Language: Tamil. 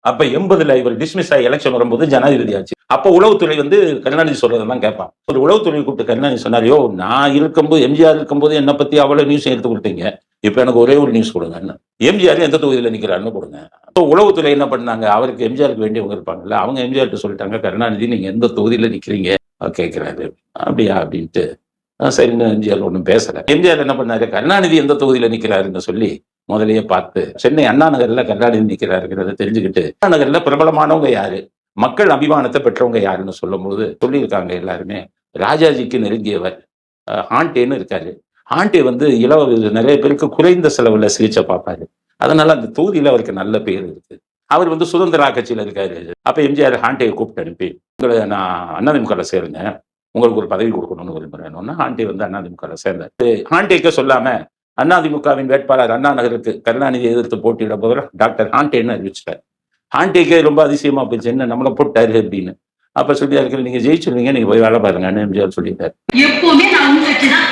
அப்ப 80ல இவர் டிஸ்மிஸ் ஆகி எலெக்ஷன் வரும்போது ஜனாதிபதி ஆச்சு. அப்ப உளவுத்துறை வந்து கருணாநிதி சொல்றதெல்லாம் கேட்பான். ஒரு உளவுத்துறை கூப்பிட்டு கருணாநிதி சொன்னார், யோ நான் இருக்கும்போது எம்ஜிஆர் இருக்கும்போது என்ன பத்தி அவ்வளவு நியூஸ் எடுத்து கொடுத்தீங்க. இப்ப எனக்கு ஒரே ஒரு நியூஸ் கொடுங்க. எம்ஜிஆர் எந்த தொகுதியில நிக்கிறாருன்னு கொடுங்க. அப்போ உளவுத்துறை என்ன பண்ணாங்க, அவருக்கு எம்ஜிஆருக்கு வேண்டியவங்க இருப்பாங்கல்ல, அவங்க எம்ஜிஆர் சொல்லிட்டாங்க, கருணாநிதி நீங்க எந்த தொகுதியில நிக்கிறீங்க கேட்கிறாரு. அப்படியா அப்படின்ட்டு சரின்னு எம்ஜிஆர் ஒன்றும் பேசல. எம்ஜிஆர் என்ன பண்ணாரு, கருணாநிதி எந்த தொகுதியில நிக்கிறாருன்னு சொல்லி முதலையே பார்த்து சென்னை அண்ணா நகர்ல கருணாநிதி நிக்கிறாருங்கிறத தெரிஞ்சுக்கிட்டு, அண்ணா நகர்ல பிரபலமானவங்க யாரு, மக்கள் அபிமானத்தை பெற்றவங்க யாருன்னு சொல்லும் போது சொல்லியிருக்காங்க எல்லாருமே, ராஜாஜிக்கு நெருங்கியவர் ஹாண்டேன்னு இருக்காரு. ஹாண்டே வந்து நிறைய பேருக்கு குறைந்த செலவுல சிகிச்சை பார்ப்பாரு. அதனால அந்த தொகுதியில அவருக்கு நல்ல பேர் இருக்கு. அவர் வந்து சுதந்திரா கட்சியில இருக்காரு. அப்ப எம்ஜிஆர் ஹாண்டேயை கூப்பிட்டு அனுப்பி, உங்களை நான் அதிமுக சேருங்க, உங்களுக்கு ஒரு பதவி கொடுக்கணும்னு விரும்புறேன். ஹாண்டே வந்து அதிமுக சேர்ந்தார். ஹாண்டேக்கு சொல்லாம அதிமுகவின் வேட்பாளர் அண்ணா நகருக்கு கருணாநிதி எதிர்த்து போட்டியிட போகிற டாக்டர் ஹாண்டேன்னு அறிவிச்சிட்டார். ஹாண்டேக்கே ரொம்ப அதிசயமா போயிடுச்சு, என்ன நம்மளை போட்டாரு அப்படின்னு. அப்ப சொல்லியா இருக்கிற, நீங்க ஜெயிச்சிருவீங்க, நீங்க போய் வேலை பாருங்கன்னு எம்ஜிஆர் சொல்லிட்டார். எப்பவுமே நான் உங்க கட்சி தான்